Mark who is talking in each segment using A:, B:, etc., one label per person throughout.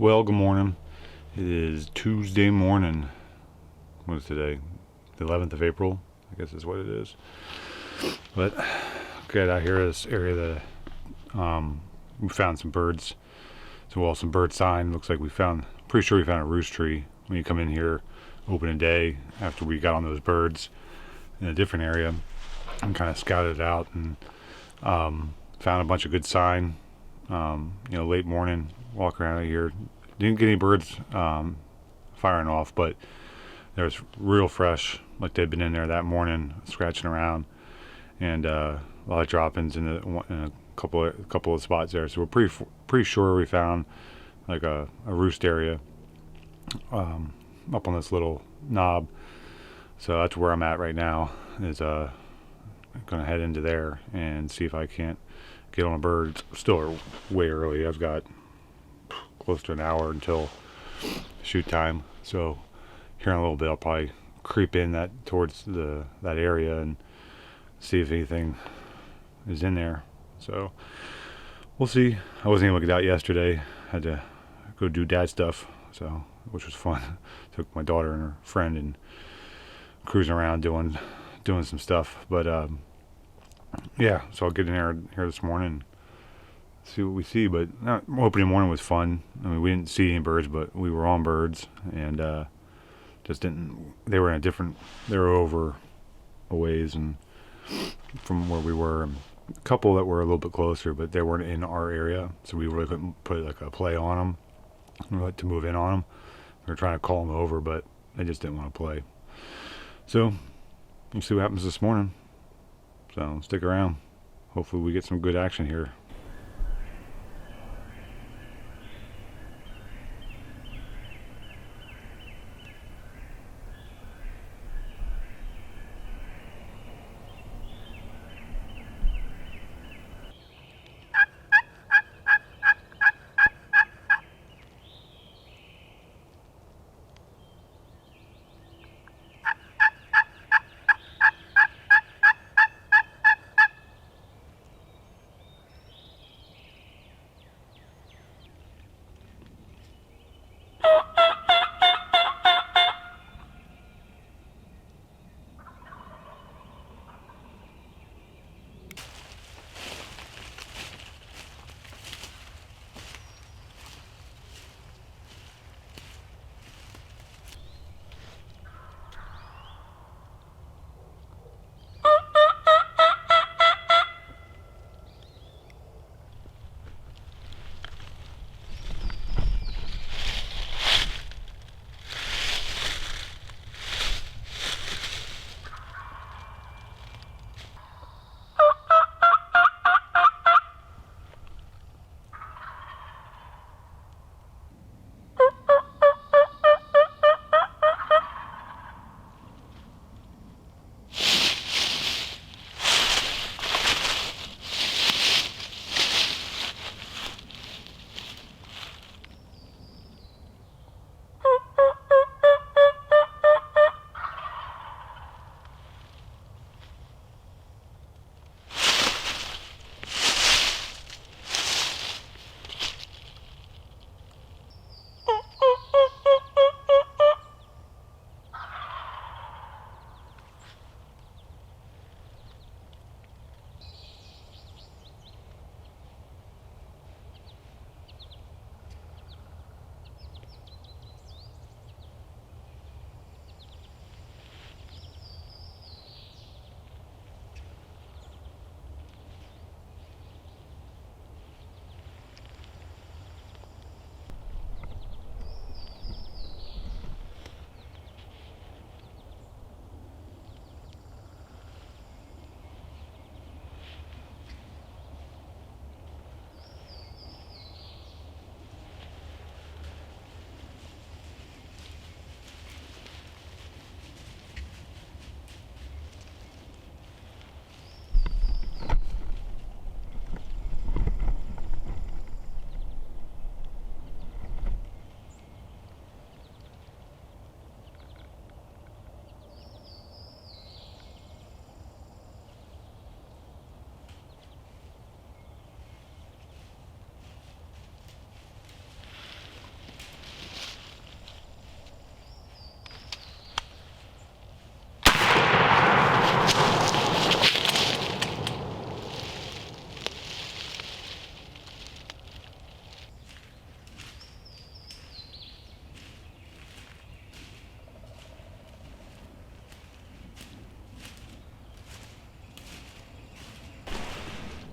A: Well, good morning. It is Tuesday morning. What is today? The 11th of April, I guess is what it is. But get out here, this area that we found some birds. Some bird sign. Looks like pretty sure we found a roost tree when you come in here opening day after we got on those birds in a different area and kind of scouted it out and found a bunch of good sign. Late morning, walk around out here. Didn't get any birds firing off, but there was real fresh, like they'd been in there that morning, scratching around, and a lot of drop-ins in a couple of spots there. So we're pretty sure we found like a roost area up on this little knob. So that's where I'm at right now. Is gonna head into there and see if I can't get on a bird. It's still way early. I've got close to an hour until shoot time. So here in a little bit, I'll probably creep in towards that area and see if anything is in there. So we'll see. I wasn't able to get out yesterday. Had to go do dad stuff, which was fun. Took my daughter and her friend and cruising around doing some stuff. But yeah, so I'll get in here this morning, see what we see. But opening morning was fun. I mean, we didn't see any birds, but we were on birds, and just didn't. They were over a ways and from where we were. A couple that were a little bit closer, but they weren't in our area, so we really couldn't put like a play on them. We had to move in on them. We were trying to call them over, but they just didn't want to play. So we'll see what happens this morning. So stick around. Hopefully we get some good action here.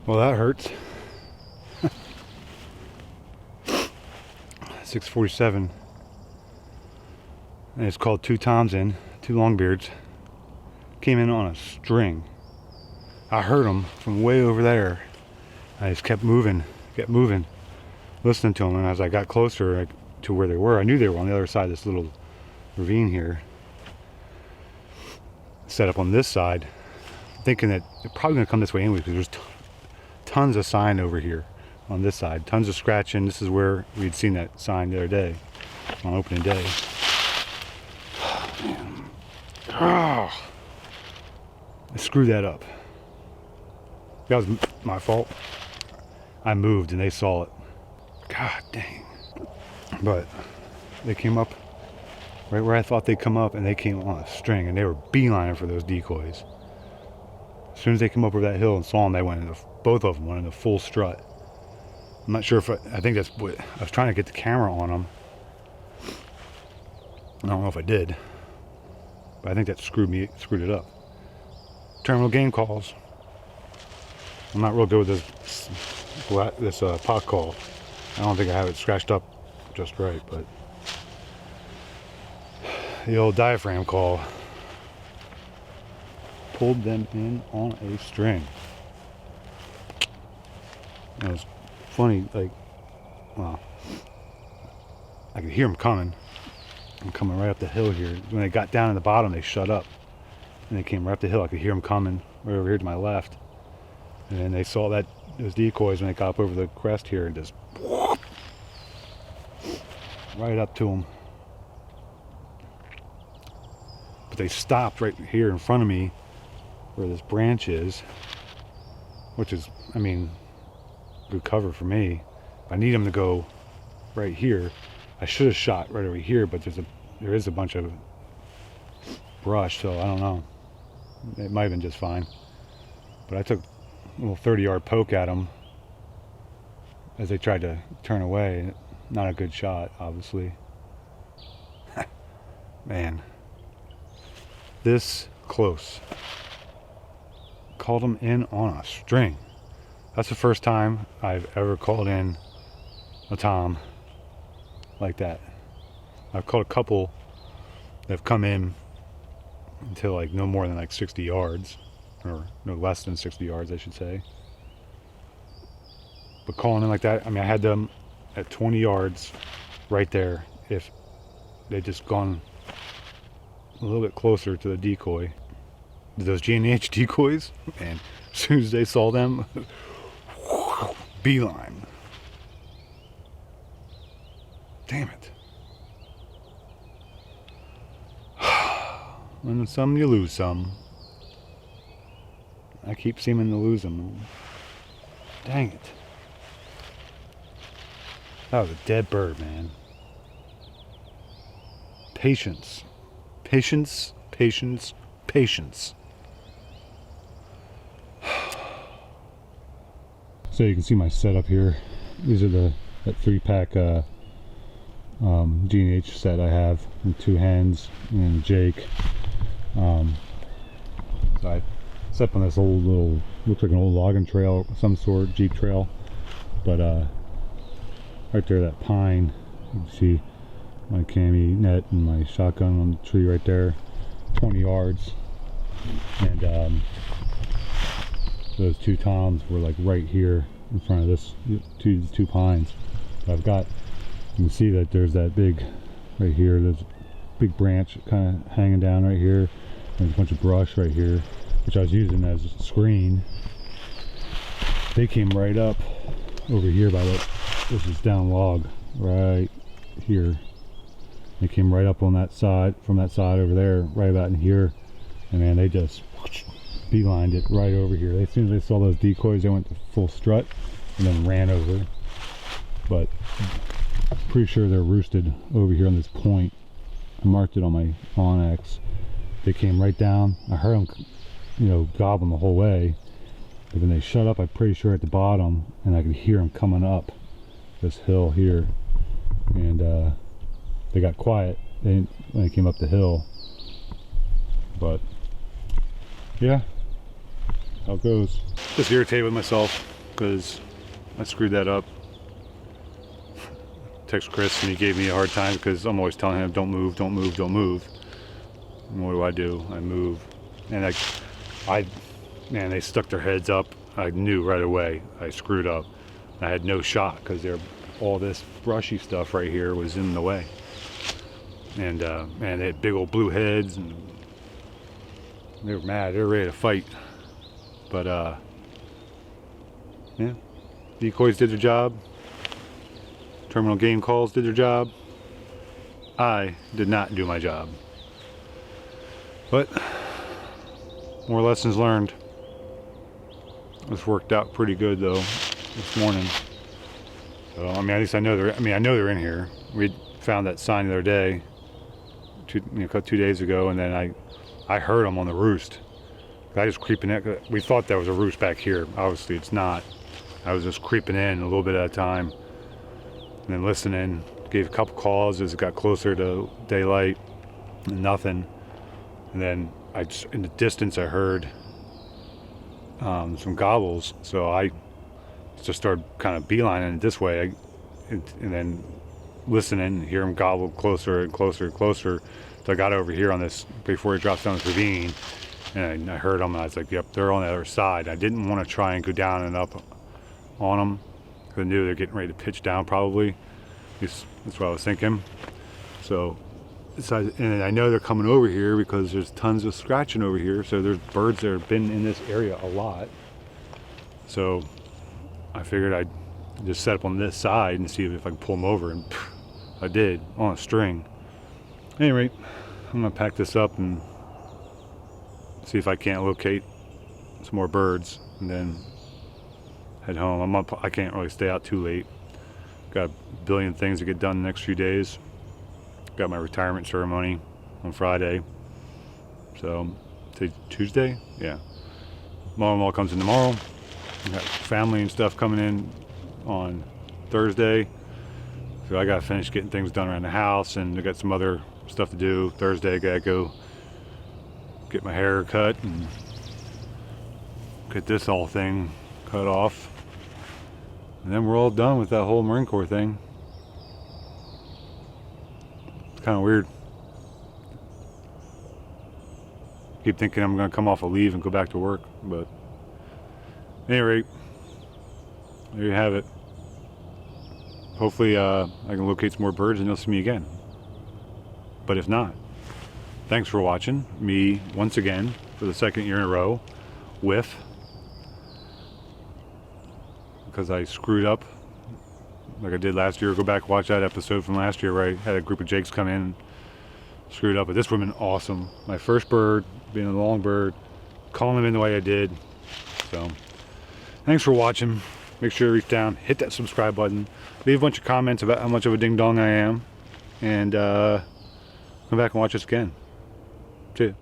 A: Well, that hurts. 647. And it's called two toms in, two longbeards. Came in on a string. I heard them from way over there. I just kept moving, listening to them. And as I got closer to where they were, I knew they were on the other side of this little ravine here. Set up on this side, thinking that they're probably going to come this way anyway, because there's tons of sign over here on this side, tons of scratching. This is where we'd seen that sign the other day on opening day. Oh, man. Oh, I screwed that up. That was my fault. I moved and they saw it. God dang. But they came up right where I thought they'd come up, and they came on a string, and they were beelining for those decoys. As soon as they came up over that hill and saw them, they went into, both of them went into full strut. I'm not sure if I think that's what I was trying to get the camera on them. I don't know if I did, but I think that screwed it up. Terminal game calls. I'm not real good with this pot call. I don't think I have it scratched up just right, but the old diaphragm call. Pulled them in on a string. It was funny, like, well, I could hear them coming. I'm coming right up the hill here. When they got down in the bottom, they shut up. And they came right up the hill. I could hear them coming right over here to my left. And then they saw those decoys when they got up over the crest here, and just whoop, right up to them. But they stopped right here in front of me where this branch is, which is, I mean, good cover for me. I need them to go right here. I should have shot right over here, but there is a bunch of brush, so I don't know. It might have been just fine. But I took a little 30-yard poke at them as they tried to turn away. Not a good shot, obviously. Man, this close. Called them in on a string. That's the first time I've ever called in a tom like that. I've caught a couple that have come in until like no more than like 60 yards, or no less than 60 yards, I should say. But calling in like that, I mean, I had them at 20 yards right there. If they'd just gone a little bit closer to the decoy, those G&H decoys, and as soon as they saw them, beeline. Damn it. Win some, you lose some. I keep seeming to lose them. Dang it. That was a dead bird, man. Patience. Patience, patience, patience. So you can see my setup here. These are that 3-pack G&H set I have, and 2 hens and Jake. So I set up on this old little, looks like an old logging trail of some sort, Jeep trail. But right there, that pine, you can see my cami net and my shotgun on the tree right there, 20 yards. And those 2 toms were like right here in front of this two pines. So I've got, you can see that there's that big right here, there's a big branch kind of hanging down right here. There's a bunch of brush right here, which I was using as a screen. They came right up over here by this is down log right here. They came right up on that side, from that side over there, right about in here. And man, they just beelined it right over here. As soon as they saw those decoys, they went to full strut and then ran over. But I'm pretty sure they're roosted over here on this point. I marked it on my Onyx. They came right down. I heard them, you know, gobbling the whole way. But then they shut up, I'm pretty sure, at the bottom, and I could hear them coming up this hill here. And they got quiet when they came up the hill. But yeah, how it goes. Just irritated with myself. because I screwed that up. Text Chris and he gave me a hard time because I'm always telling him don't move, don't move, don't move. And what do? I move. And man, they stuck their heads up. I knew right away I screwed up. I had no shot because all this brushy stuff right here was in the way. And man, they had big old blue heads and they were mad. They were ready to fight. But yeah, decoys did their job. Terminal game calls did their job. I did not do my job. But more lessons learned. This worked out pretty good though this morning. So I mean, at least I know they're in here. We found that sign the other day, 2 days ago, and then I heard them on the roost. I was creeping in. We thought there was a roost back here. Obviously, it's not. I was just creeping in a little bit at a time, and then listening. Gave a couple calls as it got closer to daylight, and nothing. And then in the distance, I heard some gobbles. So I just started kind of beelining it this way, and then listening, and hear them gobble closer and closer and closer. So I got over here on this before he drops down this ravine, and I heard them, and I was like, "Yep, they're on the other side." I didn't want to try and go down and up on them because I knew they're getting ready to pitch down probably. That's what I was thinking. So and I know they're coming over here because there's tons of scratching over here. So there's birds that have been in this area a lot. So I figured I'd just set up on this side and see if I can pull them over, and I did on a string. At any rate, I'm gonna pack this up and see if I can't locate some more birds and then head home. I can't really stay out too late. Got a billion things to get done the next few days. Got my retirement ceremony on Friday. So today's Tuesday? Yeah. Mother-in-law comes in tomorrow. We got family and stuff coming in on Thursday. So I gotta finish getting things done around the house, and I got some other stuff to do. Thursday I gotta go get my hair cut and get this whole thing cut off. And then we're all done with that whole Marine Corps thing. It's kind of weird. Keep thinking I'm going to come off a leave and go back to work, but at any rate, there you have it. Hopefully I can locate some more birds and you'll see me again. But if not, thanks for watching me once again for the second year in a row with, because I screwed up like I did last year. Go back and watch that episode from last year where I had a group of jakes come in, screwed up. But this would have been awesome. My first bird, being a long bird, calling them in the way I did. So thanks for watching. Make sure to reach down, hit that subscribe button, leave a bunch of comments about how much of a ding dong I am, and come back and watch us again. See ya.